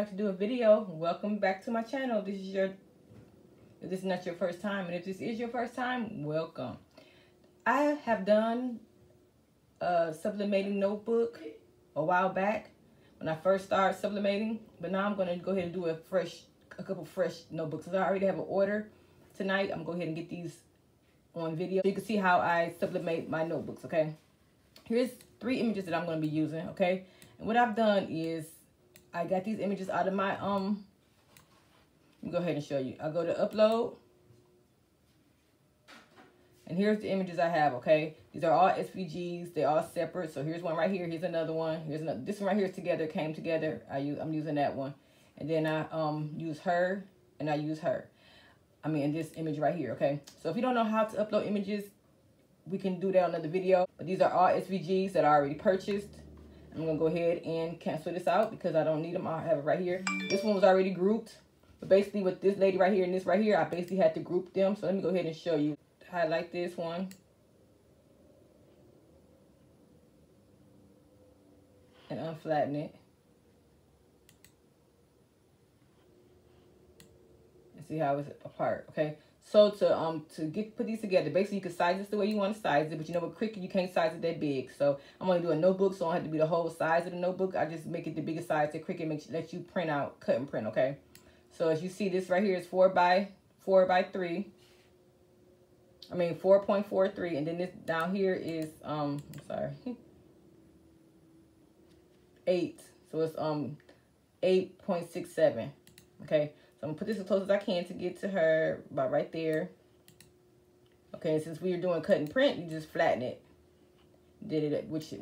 back to do a video. Welcome back to my channel. If this is not your first time, and if this is your first time, welcome. I have done a sublimating notebook a while back when I first started sublimating, but now I'm going to go ahead and do a couple fresh notebooks. So I already have an order tonight. I'm going to go ahead and get these on video so you can see how I sublimate my notebooks, okay? Here's 3 images that I'm going to be using, okay? And what I've done is I got these images out of my, let me go ahead and show you. I go to upload. And here's the images I have, okay? These are all SVGs. They're all separate. So here's one right here. Here's another one. Here's another. This one right here is together, came together. I'm using that one. And then I use her and I use her. I mean, this image right here, okay? So if you don't know how to upload images, we can do that on another video. But these are all SVGs that I already purchased. I'm going to go ahead and cancel this out because I don't need them. I have it right here. This one was already grouped. But basically with this lady right here and this right here, I basically had to group them. So let me go ahead and show you. Highlight this one. And unflatten it. And see how it's apart, okay? So to put these together, basically you can size this the way you want to size it, but you know with Cricut you can't size it that big. So I'm gonna do a notebook, so I don't have to be the whole size of the notebook. I just make it the biggest size that Cricut lets you print out, cut and print, okay? So as you see, this right here is 4 by 3. I mean 4.43, and then this down here is I'm sorry, 8. So it's 8.67. Okay. So I'm gonna put this as close as I can to get to her, about right there. Okay, since we are doing cut and print, you just flatten it. Did it, which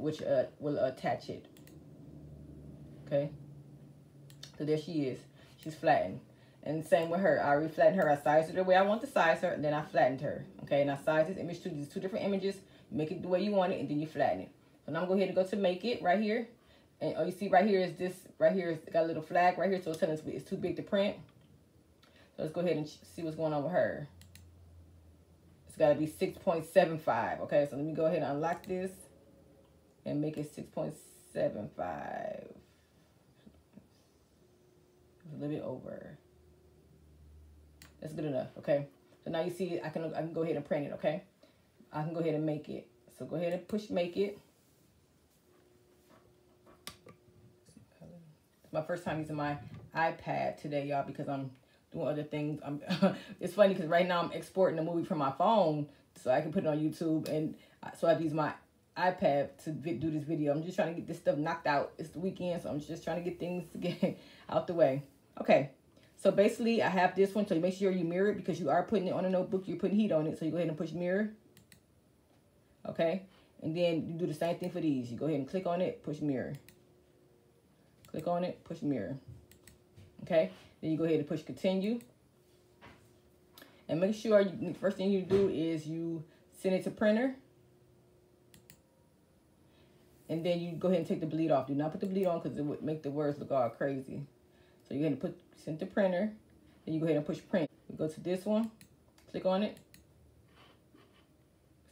will attach it. Okay. So there she is. She's flattened. And same with her. I already flattened her. I sized her the way I want to size her, and then I flattened her. Okay, and I sized this image to these 2 different images. You make it the way you want it, and then you flatten it. So now I'm going to go ahead and go to make it right here. And all you see right here is this, right here, it's got a little flag right here, so it's telling us it's too big to print. So let's go ahead and see what's going on with her. It's got to be 6.75. Okay, so let me go ahead and unlock this and make it 6.75. A little bit over. That's good enough, okay? So now you see I can go ahead and print it, okay? I can go ahead and make it. So go ahead and push make it. It's my first time using my iPad today, y'all, because I'm doing other things. It's funny because right now I'm exporting a movie from my phone so I can put it on YouTube, and so I've used my iPad to do this video. I'm just trying to get this stuff knocked out. It's the weekend, so I'm just trying to get things to get out the way. Okay. So basically, I have this one, so make sure you mirror it because you are putting it on a notebook. You're putting heat on it, so you go ahead and push mirror. Okay? And then you do the same thing for these. You go ahead and click on it, push mirror. Click on it, push mirror. Okay? Then you go ahead and push continue. And make sure, the first thing you do is you send it to printer. And then you go ahead and take the bleed off. Do not put the bleed on because it would make the words look all crazy. So you're going to send to printer, then you go ahead and push print. You go to this one, click on it,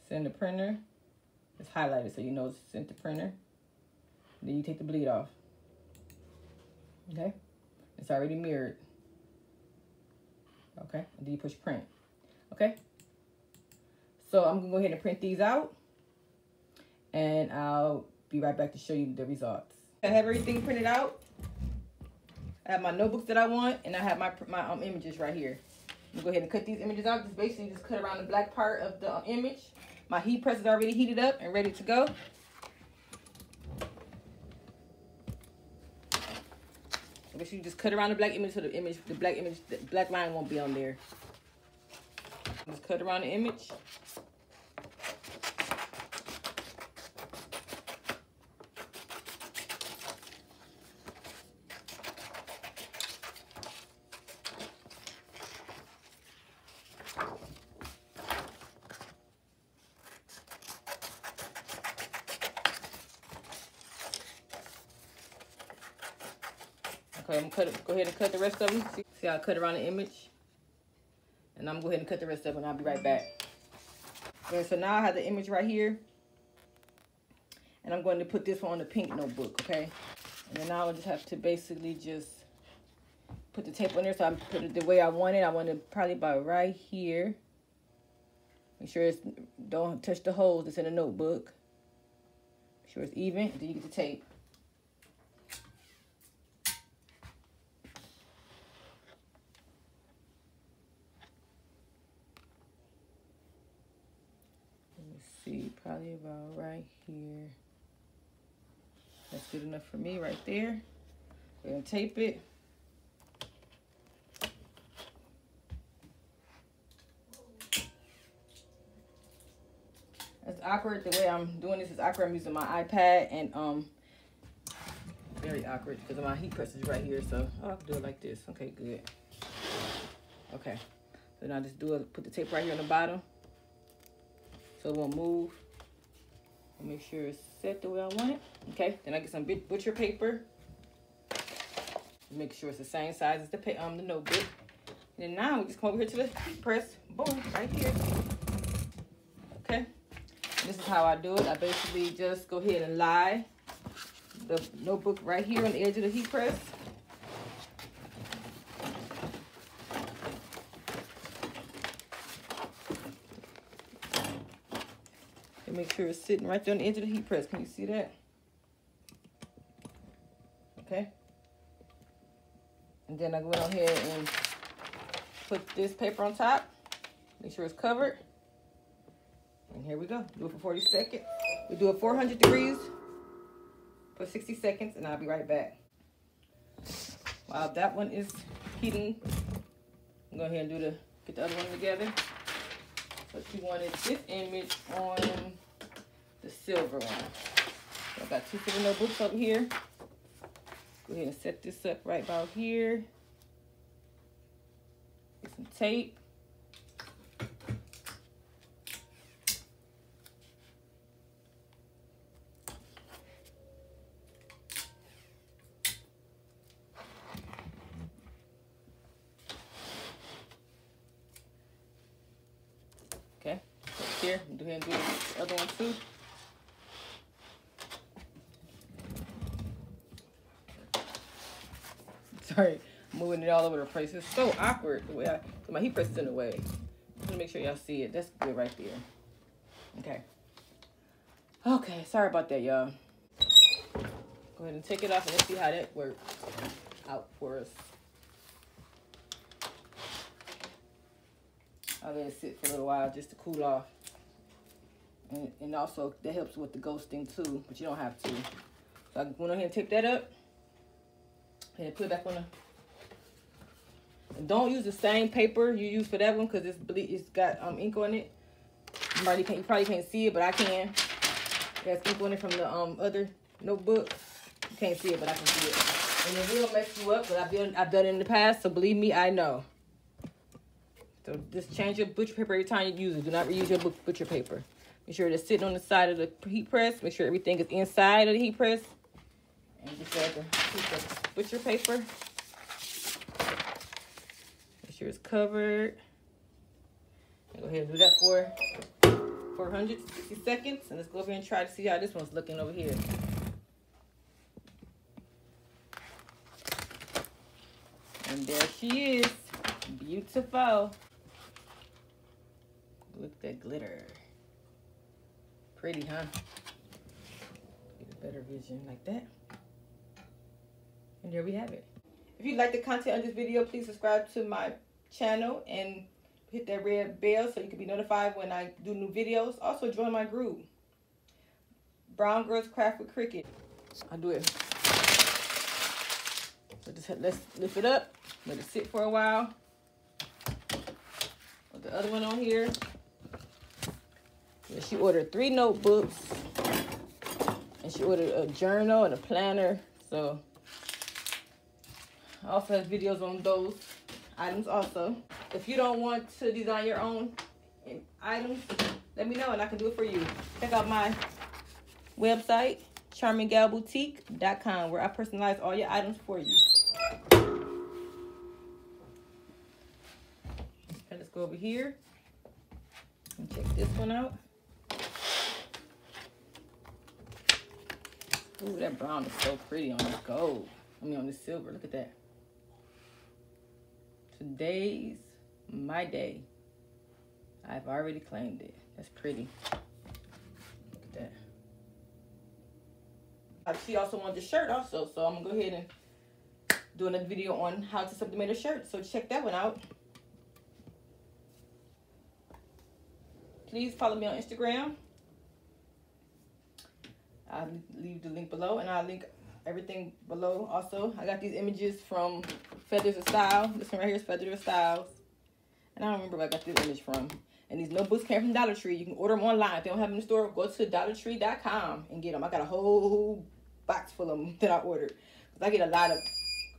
send to printer. It's highlighted so you know it's sent to printer. Then you take the bleed off. Okay, it's already mirrored. Okay, and then you push print. Okay, so I'm gonna go ahead and print these out, and I'll be right back to show you the results. I have everything printed out. I have my notebooks that I want, and I have my images right here. I'm gonna go ahead and cut these images out. Just basically just cut around the black part of the image. My heat press is already heated up and ready to go. Basically just cut around the black image so the black line won't be on there. Just cut around the image. Okay, I'm gonna go ahead and cut the rest of them. See how I cut around the image? And I'm gonna go ahead and cut the rest of them, and I'll be right back. Okay, so now I have the image right here. And I'm going to put this one on the pink notebook, okay? And then now I just have to basically just put the tape on there, so I put it the way I want it. I want it probably about right here. Make sure it's, don't touch the holes that's in the notebook. Make sure it's even, then you get the tape. Let me see, probably about right here. That's good enough for me right there. We're gonna tape it. It's awkward, the way I'm doing this is awkward. I'm using my iPad and very awkward because my heat press is right here, so I have to do it like this. Okay, good. Okay, so now just do it, put the tape right here on the bottom so it won't move. And make sure it's set the way I want it. Okay, then I get some butcher paper. Make sure it's the same size as the notebook. And then now we just come over here to the heat press. Boom, right here. Okay. This is how I do it. I basically just go ahead and lie the notebook right here on the edge of the heat press. And make sure it's sitting right there on the edge of the heat press. Can you see that? Okay. And then I go on ahead and put this paper on top. Make sure it's covered. And here we go. Do it for 40 seconds. We do it 400 degrees for 60 seconds, and I'll be right back. While that one is heating, I'm going to go ahead and get the other one together. But you wanted this image on the silver one. So I got 2 silver notebooks over here. Go ahead and set this up right about here. Get some tape. Okay, here, go ahead and do the other one too. Sorry, moving it all over the place. It's so awkward the way my heat press is in the way. Let me make sure y'all see it. That's good right there. Okay. Okay, sorry about that, y'all. Go ahead and take it off and let's see how that works out for us. I'll let it sit for a little while just to cool off. And also, that helps with the ghosting too, but you don't have to. So I went ahead and tape that up. And put it back on the... And don't use the same paper you use for that one because it's got ink on it. You probably can't see it, but I can. There's ink on it from the other notebook. You can't see it, but I can see it. And it will mess you up, but I've done it in the past, so believe me, I know. So just change your butcher paper every time you use it. Do not reuse your butcher paper. Make sure it's sitting on the side of the heat press. Make sure everything is inside of the heat press. And just grab the butcher paper. Make sure it's covered. And go ahead and do that for 460 seconds. And let's go over and try to see how this one's looking over here. And there she is. Beautiful. Look at that glitter. Pretty, huh? Get a better vision like that. And there we have it. If you like the content of this video, please subscribe to my channel and hit that red bell so you can be notified when I do new videos. Also, join my group, Brown Girls Craft with Cricket. I'll do it. So just let's lift it up, let it sit for a while. Put the other one on here. Yeah, she ordered 3 notebooks, and she ordered a journal and a planner. So I also have videos on those items also. If you don't want to design your own items, let me know and I can do it for you. Check out my website, charminggalboutique.com, where I personalize all your items for you. Okay, let's go over here and check this one out. Ooh, that brown is so pretty on this gold. I mean, on this silver. Look at that. Today's my day. I've already claimed it. That's pretty. Look at that. She also wanted the shirt also, so I'm gonna go ahead and do another video on how to sublimate a shirt. So check that one out. Please follow me on Instagram. I'll leave the link below, and I'll link everything below also. I got these images from FeathersOfStyle. This one right here is FeathersOfStyle. And I don't remember where I got this image from. And these notebooks came from Dollar Tree. You can order them online. If they don't have them in the store, go to dollartree.com and get them. I got a whole box full of them that I ordered. Because I get a lot of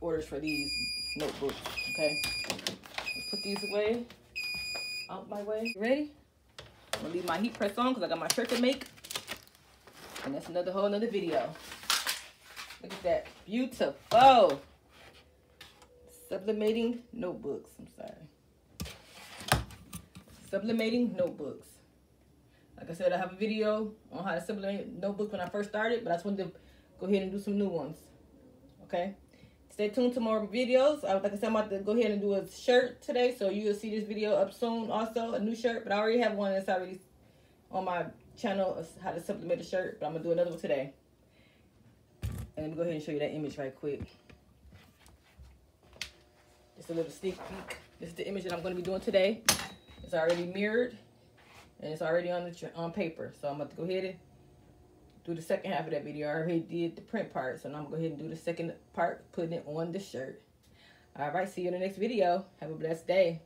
orders for these notebooks. Okay. Let's put these away. Out my way. Ready? I'm going to leave my heat press on because I got my shirt to make. And that's whole nother video. Look at that. Beautiful. Sublimating notebooks. I'm sorry. Sublimating notebooks. Like I said, I have a video on how to sublimate notebooks when I first started, but I just wanted to go ahead and do some new ones. Okay? Stay tuned to more videos. Like I said, I'm about to go ahead and do a shirt today, so you'll see this video up soon also, a new shirt, but I already have one that's already on my channel, how to sublimate a shirt, but I'm going to do another one today. And let me go ahead and show you that image right quick. Just a little sneak peek. This is the image that I'm going to be doing today. It's already mirrored, and it's already on paper. So I'm about to go ahead and do the second half of that video. I already did the print part, so now I'm going to go ahead and do the second part, putting it on the shirt. All right, see you in the next video. Have a blessed day.